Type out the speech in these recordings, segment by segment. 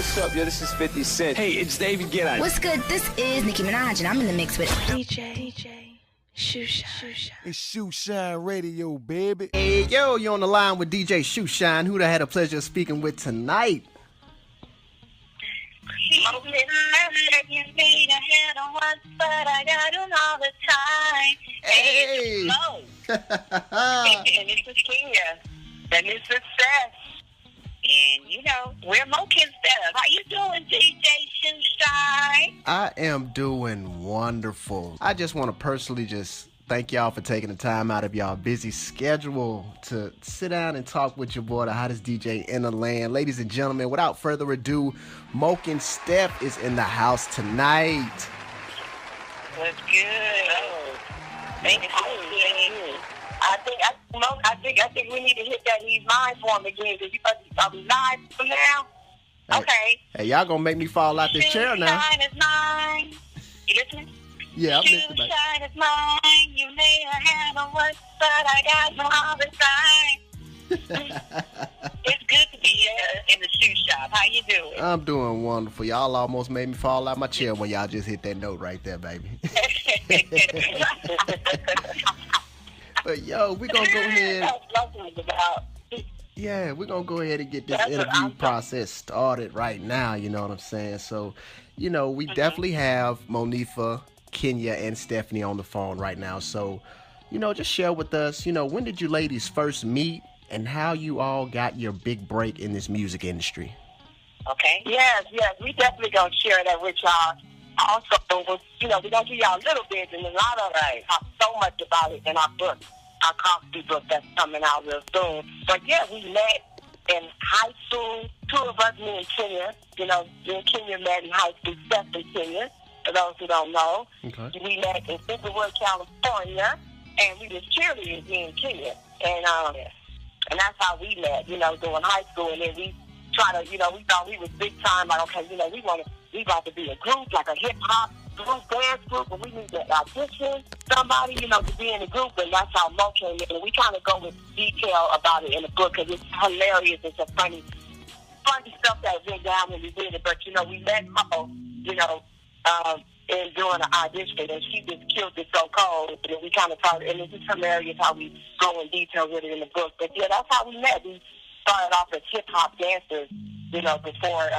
what's up? Yo, this is 50 Cent. Hey, it's David Guetta. What's good? This is Nicki Minaj, and I'm in the mix with DJShoeshine. It's Shoeshine Radio, baby. Hey, yo, you're on the line with DJShoeshine, who I had the pleasure of speaking with tonight. You need a head on once, but I got them all the time. Hey! And this is Kenya. And it's Success. And, you know, we're Mokenstef. How you doing, DJShoeshine? I am doing wonderful. I just want to personally just thank y'all for taking the time out of y'all busy schedule to sit down and talk with your boy, the hottest DJ in the land. Ladies and gentlemen, without further ado, Mokenstef is in the house tonight. What's good? Oh, thank you. I think we need to hit that He's Mine for him again, because are we live from now? Hey, okay. Hey, y'all gonna make me fall out this chair now. Shoeshine is mine. You listening? Yeah, I'm listening. Shoeshine is mine. You may have had a once, but I got them all the time. It's good to be in the shoe shop. How you doing? I'm doing wonderful. Y'all almost made me fall out my chair when y'all just hit that note right there, baby. But yo, we're gonna go ahead. Yeah, we're gonna go ahead and get this interview process started right now, you know what I'm saying? So, you know, we definitely have Monifa, Kenya, and Stephanie on the phone right now. So, you know, just share with us, you know, when did you ladies first meet and how you all got your big break in this music industry? Okay. Yes, we definitely gonna share that with y'all. Also, you know, we're gonna give y'all a little bit, and a lot of talk so much about it in our book, our coffee book that's coming out real soon. But yeah, we met in high school. Two of us, me and Kenya. You know, me and Kenya met in high school, Steph and Kenya. For those who don't know, we met in Inglewood, California, and we was cheerleaders, me and Kenya, and that's how we met. You know, during high school, and then we try to, you know, we thought we was big time. Like, okay, you know, we about to be a group, like a hip hop group, dance group, and we need to audition somebody, you know, to be in the group, and that's how Mo came in. And we kind of go with detail about it in the book, because it's hilarious. It's a funny stuff that went down when we did it. But, you know, we met Mo, you know, in doing an audition, and she just killed it so cold. And we kind of talked, and it's just hilarious how we go in detail with it in the book. But yeah, that's how we met. We started off as hip hop dancers, you know, before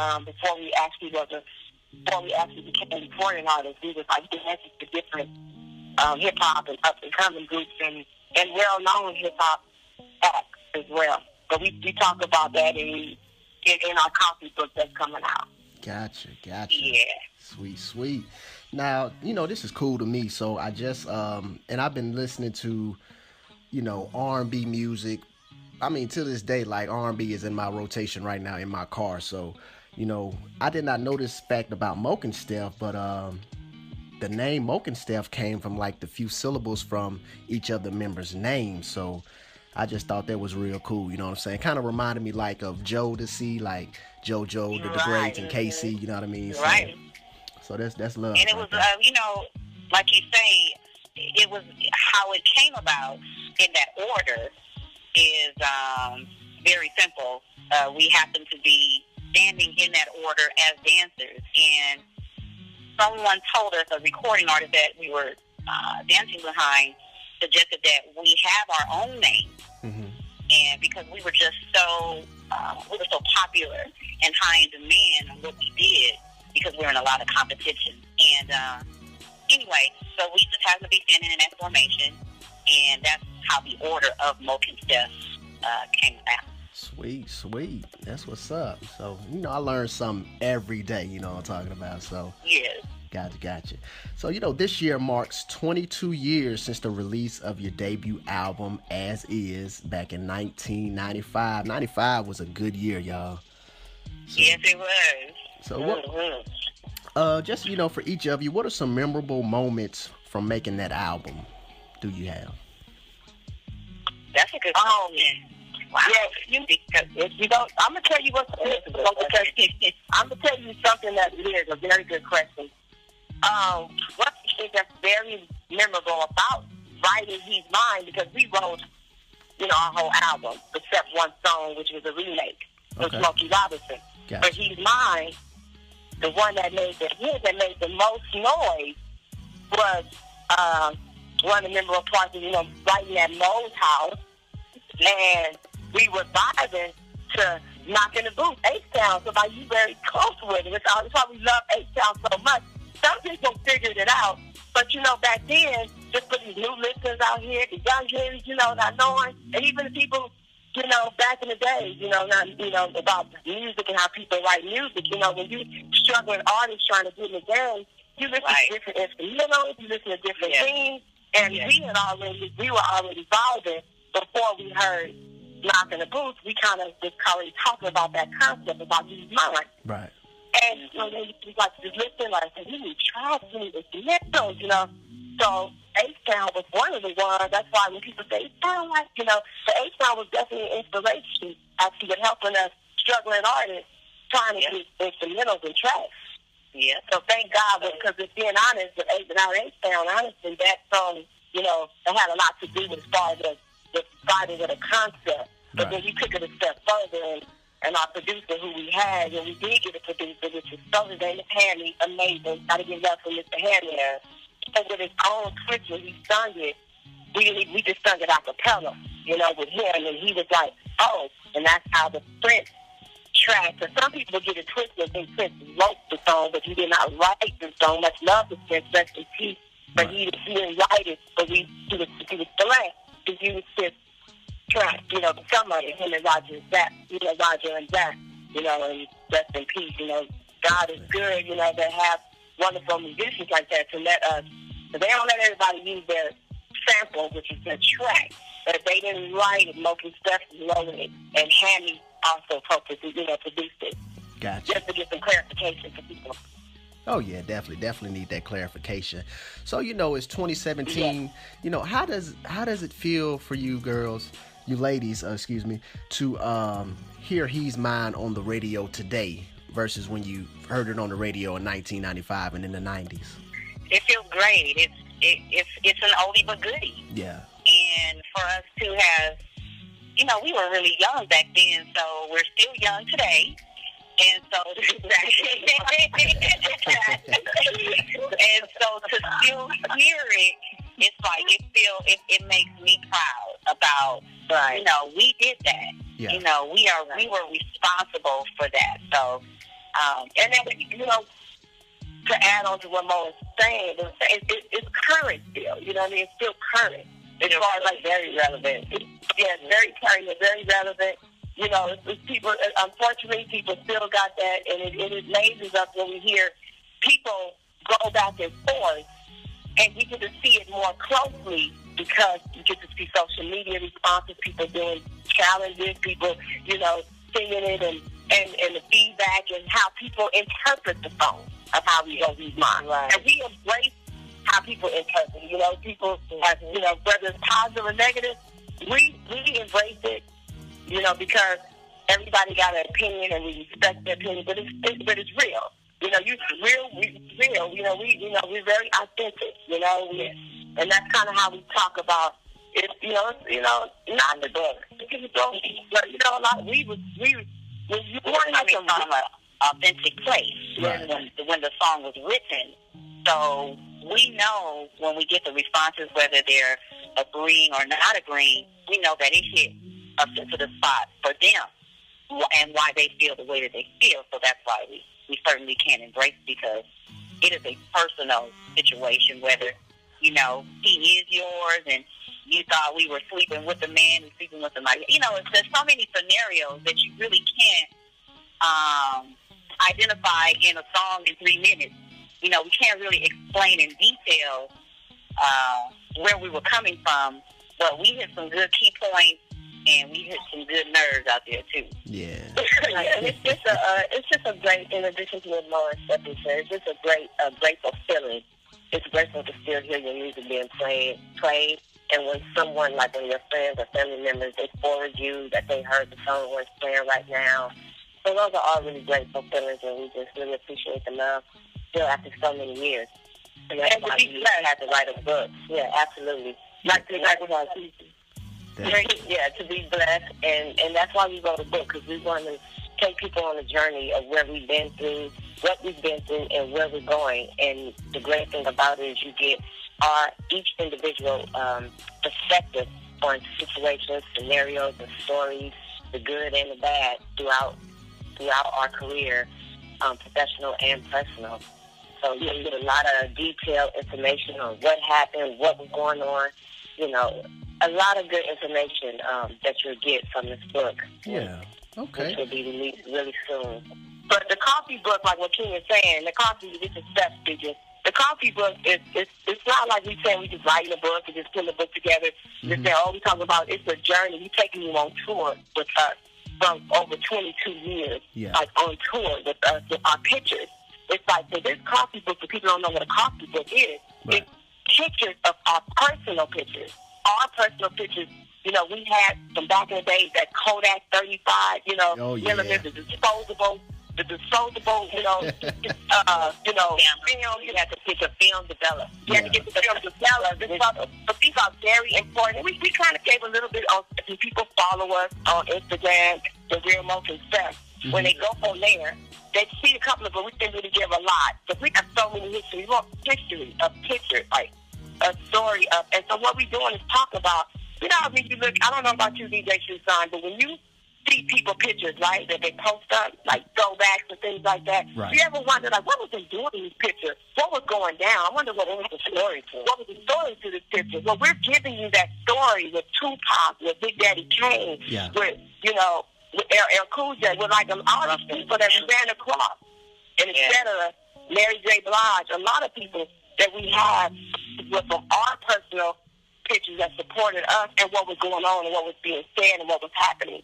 we actually became recording artists. We was like dancing to different hip hop and up and coming groups and well known hip hop acts as well. So we talk about that in our coffee book that's coming out. Gotcha. Yeah. Sweet. Now, you know, this is cool to me. So I just and I've been listening to, you know, R&B music. I mean, to this day, like, R&B is in my rotation right now in my car. So, you know, I did not know this fact about Mokenstef, but the name Mokenstef came from, like, the few syllables from each of the members' names. So I just thought that was real cool, you know what I'm saying? Kind of reminded me, like, of Joe to see, like, JoJo, the Grades, and Casey, you know what I mean? Right. So that's love. And it was, you know, like you say, it was how it came about in that order is very simple. We happened to be standing in that order as dancers, and someone told us, a recording artist that we were dancing behind, suggested that we have our own name. And because we were just so popular and high in demand on what we did, because we were in a lot of competition. And anyway, so we just happened to be standing in that formation, and that's how the order of Mokenstef came about. Sweet. That's what's up. So, you know, I learn something every day, you know what I'm talking about. So, yes. Gotcha. So, you know, this year marks 22 years since the release of your debut album, As Is, back in 1995. 95 was a good year, y'all. So, yes, it was. So, what, just, you know, for each of you, what are some memorable moments from making that album do you have? That's a good question. Wow. Yeah, if you don't, I'm gonna tell you what's I'm gonna tell you something that is a very good question. One thing that's very memorable about writing He's Mine, because we wrote, you know, our whole album except one song, which was a remake with Smokey Robinson. Gotcha. But He's Mine, the one that made the most noise was one of the memorable parts of, right in that Mo's house. And we were vibing to Knock in the Booth, H-Town. So like, you very close with it. That's why we love H-Town so much. Some people figured it out. But, back then, just for these new listeners out here, the young kids, not knowing, and even the people, back in the day, not, about music and how people write music, when you struggling artists trying to get in the game, you listen to different instrumentals, you listen to different things, and we were already vibing before we heard Knock in the Booth. We kind of just already talking about that concept about He's Mine. Right. And they like just listen, like I said, you need to try some instrumentals, So H-Town was one of the ones. That's why when people say H-Town, like, the H-Town was definitely an inspiration, actually, in helping us struggling artists trying to get instrumentals and tracks. Yeah. So thank God, because if being honest, with H-Town, honestly, that song, it had a lot to do with as far as the starting of the concept. But then we took it a step further, and our producer, who we had, and we did get a producer, which is Sophomore, Handy, amazing. Got to give love for Mr. Handy. And with his own twist, when he sung it, we just sung it a cappella, with him. And he was like, oh, and that's how the Prince track. So some people get it twisted and think Prince wrote the song, but he did not write the song. Much love to Prince, rest in peace. But he didn't write it, but he was blessed to use his track, some of it, him and Roger and Zach, and rest in peace. God is good, to have wonderful musicians like that to let us, but they don't let everybody use their sample, which is their track. But if they didn't write it, Mokenstef wrote it, and Hammy also produced it. Gotcha. Just to get some clarification for people. Oh yeah, definitely need that clarification. So it's 2017. Yeah. How does it feel for you girls, you ladies, to hear He's Mine on the radio today versus when you heard it on the radio in 1995 and in the 90s? It feels great. It's an oldie but goodie. Yeah. And for us to have, we were really young back then, so we're still young today. And so, and so to still hear it, it's like it makes me proud about, we did that. Yeah. We were responsible for that. So, and then, to add on to what Mo is saying, it's current still. It's still current. As far as like very relevant. It's very current, very relevant. It's people. Unfortunately, people still got that, and it amazes us when we hear people go back and forth, and you get to see it more closely because you get to see social media responses, people doing challenges, people, singing it, and the feedback, and how people interpret the song of how we go He's Mine. Right. And we embrace how people interpret it. People, whether it's positive or negative, we embrace it. Because everybody got an opinion and we respect their opinion, but it's real. We're very authentic. And that's kind of how we talk about it. Not the book. But a lot. When you want to come from an authentic place, right, when the song was written, so we know when we get the responses, whether they're agreeing or not agreeing, we know that it hit a sensitive spot for them and why they feel the way that they feel. So that's why we certainly can't embrace it, because it is a personal situation, whether, he is yours and you thought we were sleeping with a man and sleeping with a man. There's so many scenarios that you really can't identify in a song in 3 minutes. We can't really explain in detail where we were coming from, but we hit some good key points, and we hit some good nerves out there too. Yeah. And it's just a great, in addition to what Lauren Stephanie said, it's just a grateful feeling. It's grateful to still hear your music being played. And when someone, like one of your friends or family members, they forward you that they heard the song was playing right now. So those are all really grateful feelings, and we just really appreciate the love still after so many years. And that's why we had to write a book. Yeah, absolutely. Like with our people. Yeah, to be blessed, and that's why we wrote a book, because we want to take people on a journey of where we've been through, what we've been through, and where we're going. And the great thing about it is you get each individual perspective on situations, scenarios, and stories, the good and the bad throughout our career, professional and personal. So you get a lot of detailed information on what happened, what was going on, you know, a lot of good information that you'll get from this book. Yeah. Okay. Which will be released really soon. But the coffee book, like what King is saying, the coffee is just a step figure. The coffee book it's not like we saying we just writing a book and just putting a book together. Just say, we talk about it's a journey. We taking you on tour with us from over 22 years, like on tour with us with our pictures. It's like for this coffee book, for people who don't know what a coffee book is, it's pictures of our personal pictures. Our personal pictures, you know, we had from back in the days that Kodak 35, you know, millimeters, the disposable, you know, film. You had to get the film developed. You had to get the film developed. But these are very important. We kind of gave a little bit on, if people follow us on Instagram, the real Mokenstef. When they go on there, they see a couple of, but we didn't really give a lot. Because we got so many history. We want history of pictures, like a story of. And so what we're doing is talk about, you know, I mean, you look, I don't know about you, DJShoeshine, but when you see people pictures, right, that they post up, like throwbacks and things like that, you ever wonder, like, what was they doing in these pictures? What was going down? I wonder what was the story to. What was the story to this picture? Well, we're giving you that story with Tupac, with Big Daddy Kane, with, you know, with LL Cool J, with like all these people that we ran across. And instead of Mary J. Blige, a lot of people that we have were from our personal pictures that supported us and what was going on and what was being said and what was happening.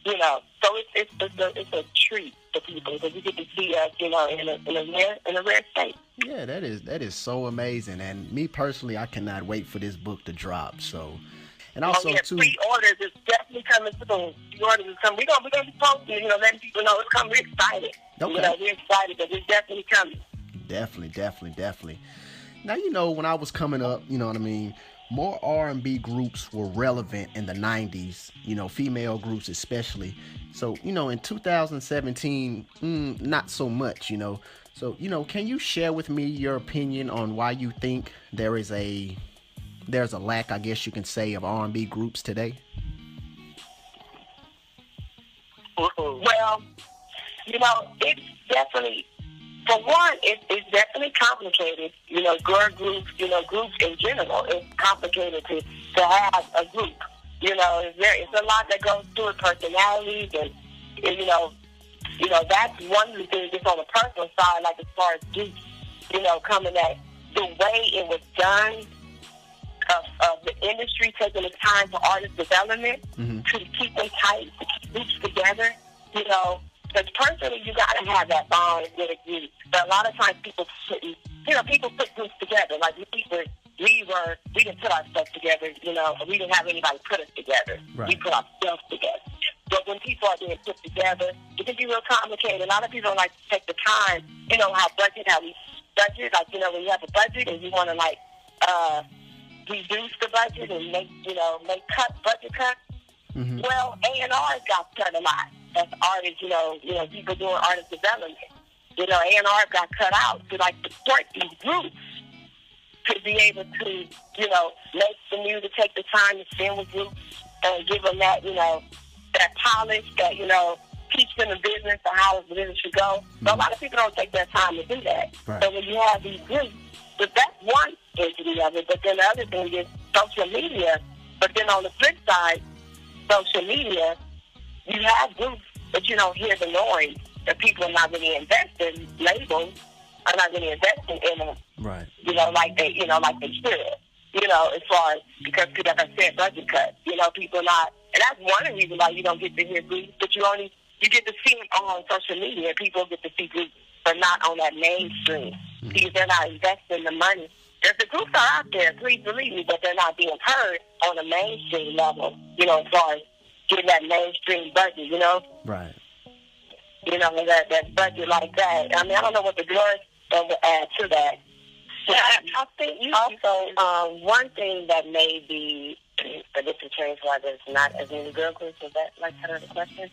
You know, so it's a treat for people because you get to see us, you know, in a rare state. Yeah, that is so amazing. And me personally, I cannot wait for this book to drop. So, and also too, pre-orders is definitely coming soon. Pre-orders is coming. We're gonna be posting, you know, letting people know it's coming. We're excited. Okay. You know, we're excited that it's definitely coming. Definitely. Now, you know, when I was coming up, you know what I mean, more R&B groups were relevant in the 90s, you know, female groups especially. So, you know, in 2017, not so much, you know. So, you know, can you share with me your opinion on why you think there's a lack, I guess you can say, of R&B groups today? Well, you know, it's definitely, for one, it's definitely complicated. You know, girl groups, you know, groups in general, it's complicated to have a group. You know, it's a lot that goes through it, personalities, and you know, that's one of the things that's on the personal side, like as far as groups, you know, coming at the way it was done, of the industry taking the time for artist development to keep them tight, to keep groups together, you know. Because personally, you got to have that bond with a group. But a lot of times people put groups together. Like we didn't put our stuff together, you know. We didn't have anybody put us together. Right. We put ourselves together. But when people are being put together, it can be real complicated. A lot of people don't like to take the time, you know, how we budget. Like, you know, when you have a budget and you want to, like, reduce the budget and make budget cuts. Well, A&R's got cut a lot. That's artists, you know, people doing artist development. You know, A&R got cut out to, like, support these groups to be able to, you know, make the music, take the time to spend with groups and give them that, you know, that polish, that, you know, teach them the business or how the business should go. But a lot of people don't take their time to do that. Right. So when you have these groups, but that's one entity of it. But then the other thing is social media. But then on the flip side, social media, you have groups, but you don't hear the noise. That people are not really investing, labels are not really investing in them. Right. You know, like they should. You know, as far as, because, like I said, budget cuts. You know, people not, and that's one of the reasons why you don't get to hear groups, but you get to see them on social media. People get to see groups, but not on that mainstream. Because they're not investing the money. If the groups are out there, please believe me, but they're not being heard on a mainstream level, you know, as far as getting that mainstream budget, you know? Right. You know, that budget like that. I mean, I don't know what the girls will add to that. I think also, one thing that may be a different change why there's not as many girl groups, is that like kind of the question?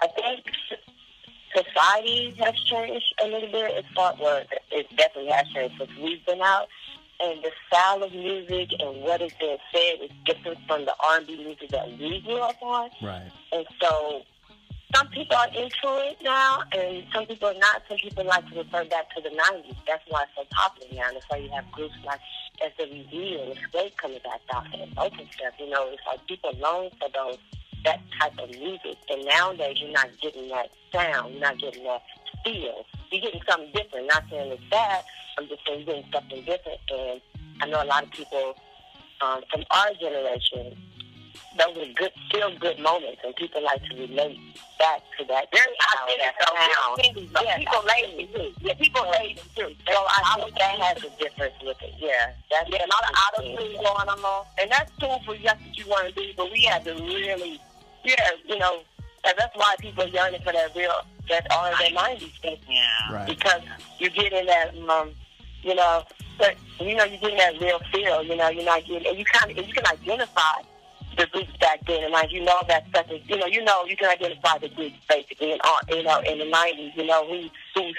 I think society has changed a little bit. It definitely has changed since we've been out. And the style of music and what is being said is different from the R&B music that we grew up on. Right. And so some people are into it now, and some people are not. Some people like to refer back to the 90s. That's why it's so popular now. And that's why you have groups like SWV and Xscape coming back out and Mokenstef. You know, it's like people long for that type of music. And nowadays, you're not getting that sound. You're not getting that feel. You're getting something different. Not saying it's bad. I'm just saying you're getting something different. And I know a lot of people from our generation, those are good, feel-good moments, and people like to relate back to that. People lazy too. Yeah, people lazy too. So I think that has a difference with it. Yeah, that's a lot of auto-tune going on, and that's cool for just what you want to do. But we have to really, you know, and that's why people are yearning for that '90s stuff. Yeah, right. Because you're getting that, you know, but you know, you're getting that real feel. You know, you're not getting, and you can identify the groups back then, and like you know that's such a you can identify the groups basically in in the '90s. You know who's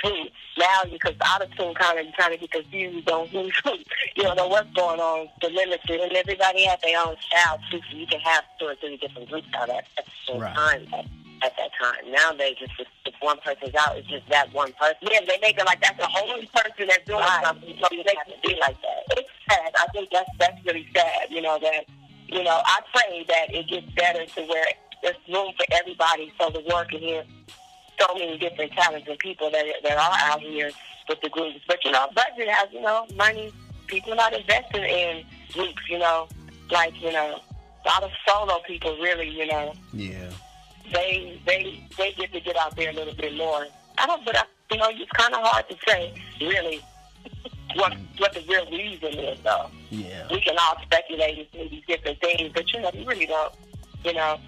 who. Now because auto-tune you kind of get confused on who's who. You don't know what's going on. The limited, and everybody has their own style too. So you can have 2 or 3 different groups out at the same time. At that time, nowadays, if one person's out, it's just that one person. Yeah, they make it like that's the only person that's doing something. So they have to be like that. It's sad. I think that's really sad. You know that. You know, I pray that it gets better to where there's room for everybody so the world can hear so many different talented people that are out here with the groups. But, you know, budget has, you know, money. People are not investing in groups, you know. Like, you know, a lot of solo people really, you know. Yeah. They get to get out there a little bit more. You know, it's kind of hard to say, really, what the real reason is, though. Yeah. We can all speculate and say these different things, but you know, you really don't. You know,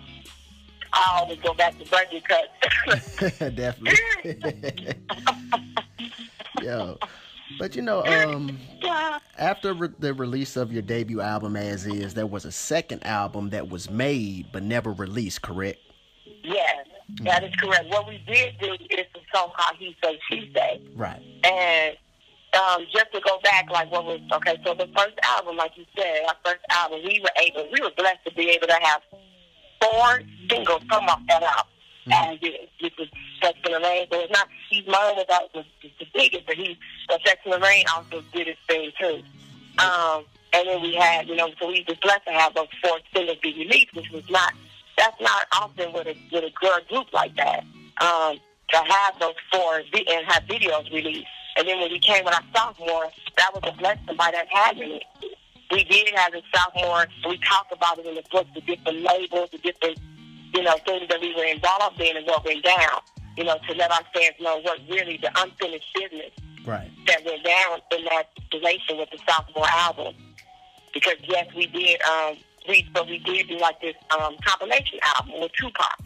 I always go back to budget cuts. Definitely. Yo, but you know, after the release of your debut album, As Is, there was a second album that was made but never released. Correct? Yes, that is correct. What we did do is a song called He Say, She Say. Right. And just to go back, like what was so the first album, like you said, our first album, we were blessed to be able to have 4 singles come off that album. And it was Sex in the Rain. So it's not, He's Mine was the biggest, but Sex in the Rain also did its thing too. And then we had, you know, so we were blessed to have those 4 singles be released, which was that's not often with a girl group like that. To have those 4 and have videos released. And then when we came with our sophomore, that was a blessing by that having it. We did have the sophomore, and we talked about it in the book, the different labels, the different, you know, things that we were involved in and what went down, you know, to let our fans know what really the unfinished business that went down in that relation with the sophomore album. Because, yes, we did, we did do like this compilation album with Tupac.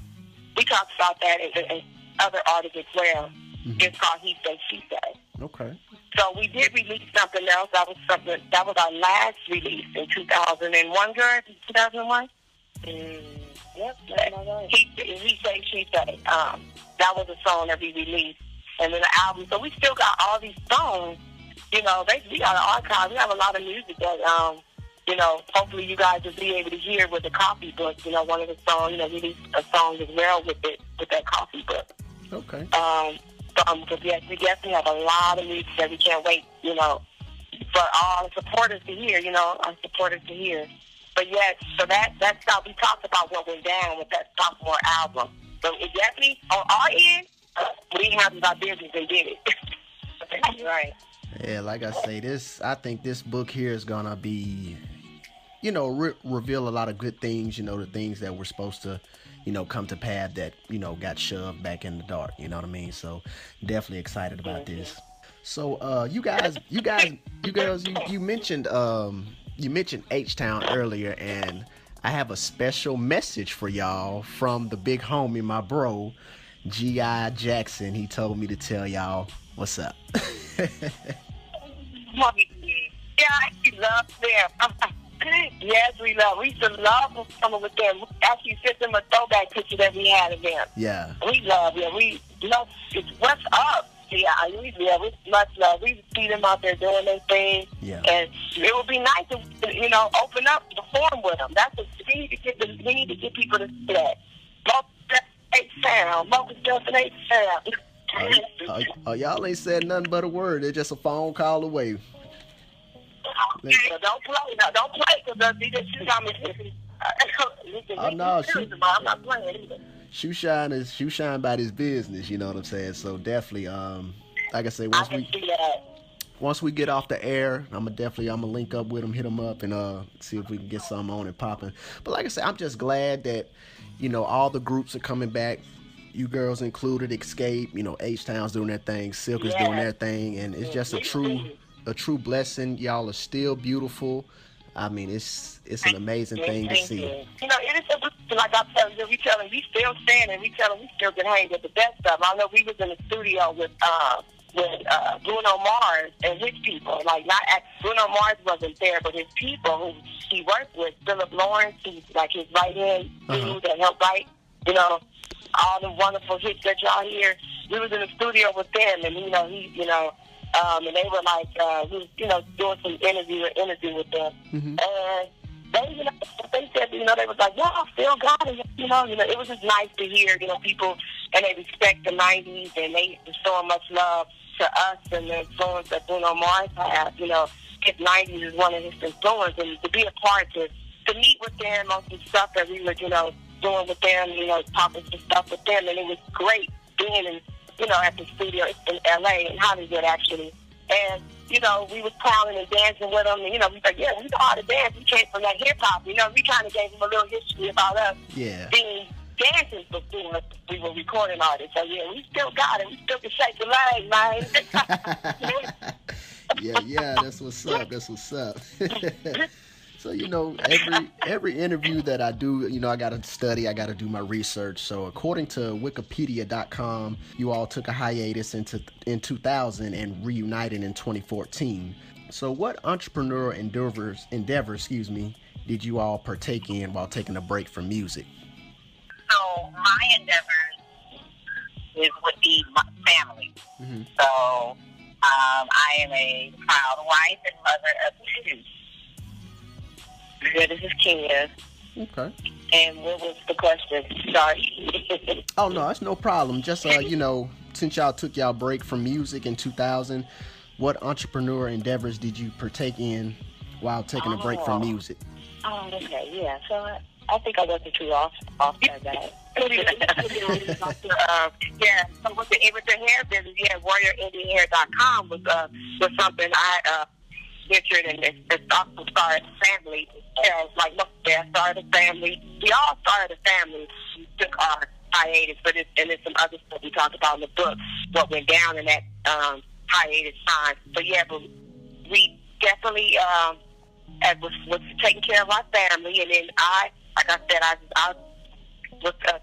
We talked about that and other artists as well. It's called He Say, She Say. Okay. So we did release something else. That was our last release in 2001, girl. 2001. Yep. He Say, She Say. That was a song that we released, and then the album. So we still got all these songs. You know, we got an archive. We have a lot of music that you know, hopefully you guys will be able to hear with the coffee book. You know, one of the songs. You know, released a song as well with that coffee book. Okay. Because yes, we definitely have a lot of music that we can't wait, you know, for all the supporters to hear, you know, our supporters to hear. But yes, so that's how we talked about what went down with that sophomore album. So it definitely, on our end, we handled our business and did it. Right. Yeah, like I say, I think this book here is gonna be, you know, reveal a lot of good things, you know, the things that were supposed to, you know, come to pass that, you know, got shoved back in the dark, you know what I mean? So definitely excited about this. So you girls, you mentioned H-Town earlier, and I have a special message for y'all from the big homie, my bro, G.I. Jackson. He told me to tell y'all what's up. Yeah, he loves them. Yes, we used to love performing with them. We actually sent them a throwback picture that we had of them. Yeah. We love it's what's up. We much love. We see them out there doing their thing. Yeah. And it would be nice to, open up, perform with them. That's what we need to get people to see that. Mokenstef sound. Y'all ain't said nothing but a word. They're just a phone call away. So don't play, because DJ Oh no, I'm not playing either. Shoeshine by this business, you know what I'm saying? So definitely, like I say, once we get off the air, I'm gonna link up with him, hit him up, and see if we can get something on and popping. But like I said, I'm just glad that all the groups are coming back. You girls included, Xscape, H-Town's doing their thing, Silk is doing their thing, and it's just a true blessing. Y'all are still beautiful. I mean, it's an amazing thing to see. It is a blessing, like I tell you, we still standing, we still can hang with the best of them. I know we was in the studio with Bruno Mars and his people. Bruno Mars wasn't there, but his people who he worked with, Philip Lawrence, he's like his right-hand dude that helped write, all the wonderful hits that y'all hear. We was in the studio with them, and and they were like, doing some interview with them, and they said, they was like, y'all still got it, it was just nice to hear, people, and they respect the '90s, and they show much love to us and the influence that Bruno Mars had. His '90s is one of his influence, and to be a part to meet with them on some stuff that we were, doing with them, talking some stuff with them, and it was great being in, at the studio in LA, in Hollywood actually. And, we was clowning and dancing with them, and, we was like, yeah, we know how to dance. We came from that hip-hop, we kind of gave them a little history about us being dancers before we were recording artists. So, yeah, we still got it. We still can shake the leg, man. Yeah, that's what's up. So, every interview that I do, I got to study, I got to do my research. So according to Wikipedia.com, you all took a hiatus in 2000 and reunited in 2014. So what entrepreneurial endeavors, did you all partake in while taking a break from music? So my endeavors would be my family. Mm-hmm. So I am a proud wife and mother of two. Yeah, this is Kenya. Okay. And what was the question? Sorry. Oh, no, that's no problem. Just, since y'all took y'all break from music in 2000, what entrepreneurial endeavors did you partake in while taking a break from music? Oh, okay, yeah. So I think I wasn't too off that bad. So with the hair business, warriorindianhair.com was something I ventured and also started a family. I started a family. We all started a family. We took our hiatus, but it's some other stuff we talked about in the book, what went down in that hiatus time. But we definitely was taking care of our family, and then I was a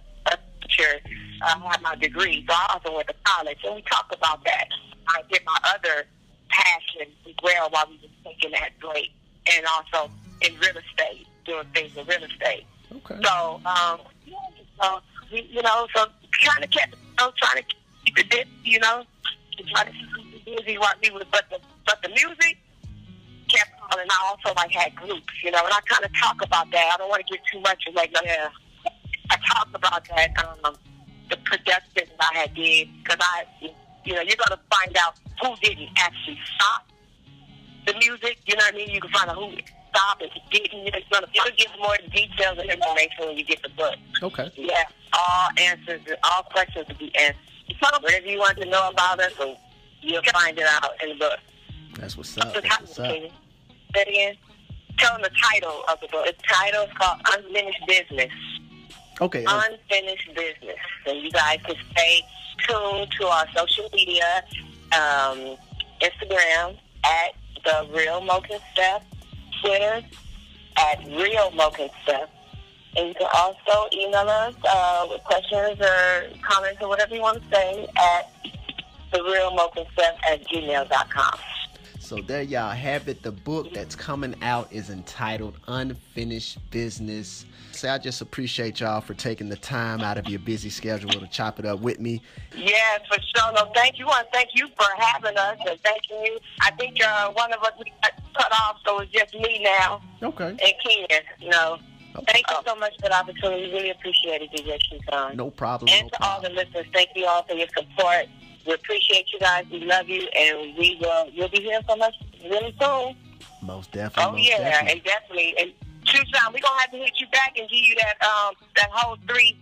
teacher. I had my degree, so I also went to college, and we talked about that. I did my other passion as well while we were taking that break, and also in real estate, doing things in real estate. Okay. So, so trying to keep it busy, to try to keep it busy while we was, but the music kept on, and I also had groups, and I kind of talk about that. I don't want to get too much I talk about that, the production I had did, because you're going to find out who didn't actually stop the music, you know what I mean? You can find out who stopped and who didn't. It'll give more details and information when you get the book. Okay. Yeah, all questions will be answered. Whatever you want to know about us, you'll find it out in the book. That's what's up. Say that again? Tell them the title of the book. The title is called Unfinished Business. Okay. Unfinished Business. And you guys can stay tuned to our social media, Instagram at The Real Mokenstef, Twitter at Real Mokenstef. And you can also email us with questions or comments or whatever you want to say at TheRealMokenstef@gmail.com. So there y'all have it. The book that's coming out is entitled Unfinished Business. So I just appreciate y'all for taking the time out of your busy schedule to chop it up with me. Yes, for sure. No, thank you. And thank you for having us and thanking you. I think one of us we got cut off, so it's just me now. Okay. And Ken, Thank you so much for the opportunity. Really appreciate it, DJShoeshine. No problem. And to all the listeners, thank you all for your support. We appreciate you guys. We love you, and you'll be hearing from us really soon. Most definitely. Oh, yeah, definitely. and definitely. And Shoeshine, we're gonna have to hit you back and give you that whole three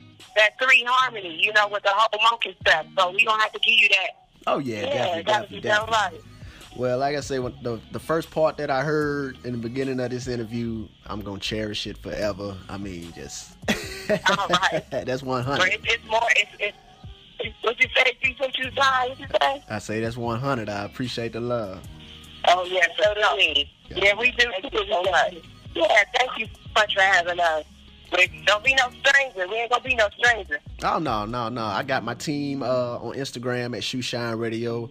harmony, with the whole Mokenstef. So we're gonna have to give you that. Oh yeah, definitely. Right. Well, like I say, when the first part that I heard in the beginning of this interview, I'm gonna cherish it forever. I mean, just All right. That's 100. It's more. What you say? What you say? I say that's 100. I appreciate the love. Oh yeah, so do we. Yeah, we do. Thank you so much. Yeah, thank you so much for having us. Don't be no stranger. We ain't gonna be no stranger. Oh no. I got my team on Instagram at Shoeshine Radio.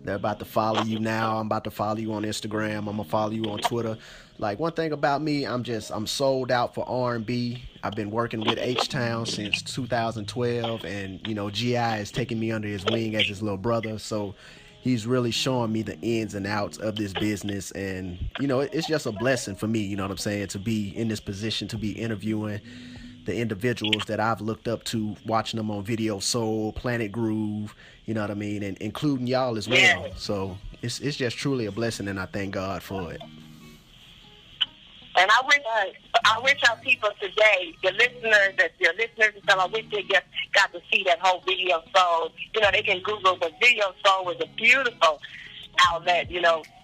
They're about to follow you now. I'm about to follow you on Instagram. I'm gonna follow you on Twitter. Like, one thing about me, I'm sold out for R&B. I've been working with H-Town since 2012, and G.I. is taking me under his wing as his little brother. So he's really showing me the ins and outs of this business, and it's just a blessing for me. You know what I'm saying? To be in this position, to be interviewing the individuals that I've looked up to, watching them on Video Soul, Planet Groove, you know what I mean, and including y'all as well. Yeah. So it's just truly a blessing, and I thank God for it. And I wish our people today, your listeners, I wish they got to see that whole Video Soul. They can Google, but Video Soul was a beautiful outlet,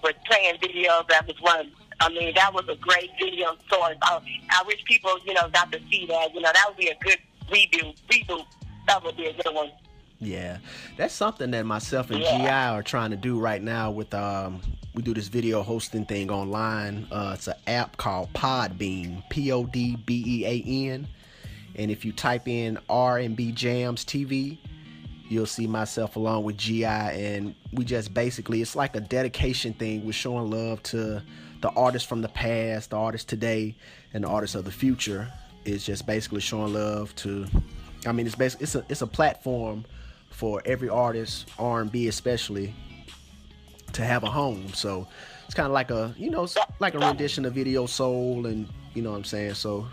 for playing videos. That was a great video source. I wish people, got to see that. That would be a good reboot. That would be a good one. Yeah, that's something that myself and G.I. are trying to do right now with, we do this video hosting thing online. It's an app called Podbean, Podbean. And if you type in R&B Jams TV, you'll see myself along with G.I. And we just basically, it's like a dedication thing. We're showing love to the artists from the past, the artists today, and the artists of the future. It's just basically showing love to, it's a platform for every artist, R&B especially, to have a home. So it's kind of like a rendition of Video Soul, and you know what I'm saying. So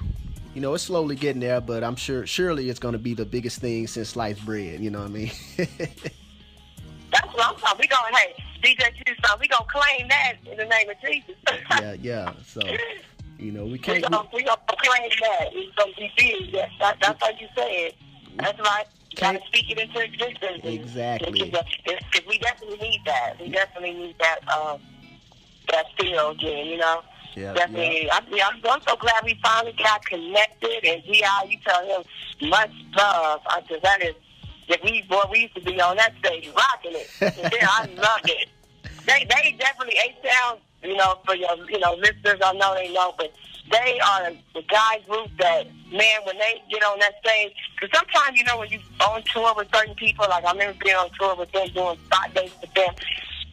it's slowly getting there, but I'm surely it's going to be the biggest thing since sliced bread. You know what I mean? That's what I'm talking. We gonna, DJShoeshine, we gonna claim that in the name of Jesus. yeah. So we can't. We gonna claim that. It's gonna be big. That's how you say it. That's right. You gotta speak it into existence. Exactly. Because we definitely need that. We definitely need that. That feel again. Yeah. Definitely. Yeah. I'm so glad we finally got connected. And G.I., you tell him much love. Because that is. We used to be on that stage rocking it. Yeah, I loved it. They definitely H-Town, for your listeners, I know they know, but they are the guy group that, man, when they get on that stage, because sometimes, when you on tour with certain people, like I remember being on tour with them, doing spot days with them,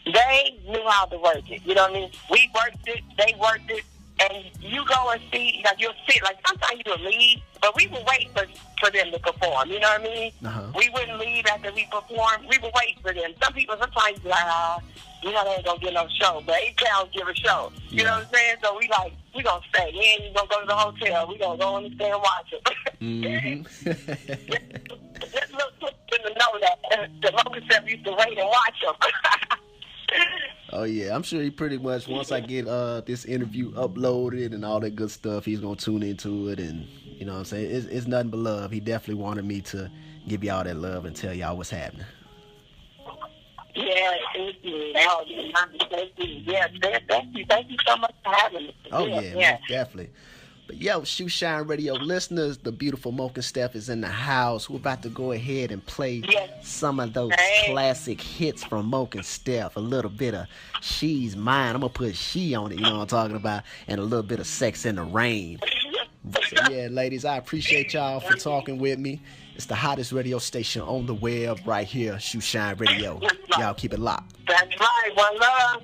they knew how to work it. You know what I mean? We worked it, they worked it, and you go and see, you'll sit, sometimes you will leave, but we would wait for them to perform, you know what I mean? Uh-huh. We wouldn't leave after we performed. We would wait for them. Some people sometimes be like, they ain't gonna get no show, but H-Town give a show. You know what I'm saying? So we gonna stay. We ain't gonna go to the hotel. We gonna go and stay and watch it. Mm-hmm. Just look them to know that the Mokenstef used to wait and watch them. Oh yeah, I'm sure he pretty much, once I get this interview uploaded and all that good stuff, he's gonna tune into it, and you know what I'm saying, it's nothing but love. He definitely wanted me to give y'all that love and tell y'all what's happening. Yeah, thank you. Yeah, thank you so much for having me. Oh yeah. Most definitely. But yo, Shoeshine Radio listeners, the beautiful Mokenstef is in the house. We're about to go ahead and play some of those classic hits from Mokenstef. A little bit of She's Mine. I'm going to put she on it, you know what I'm talking about, and a little bit of Sex in the Rain. So yeah, ladies, I appreciate y'all for talking with me. It's the hottest radio station on the web right here, Shoeshine Radio. Y'all keep it locked. That's right. One love.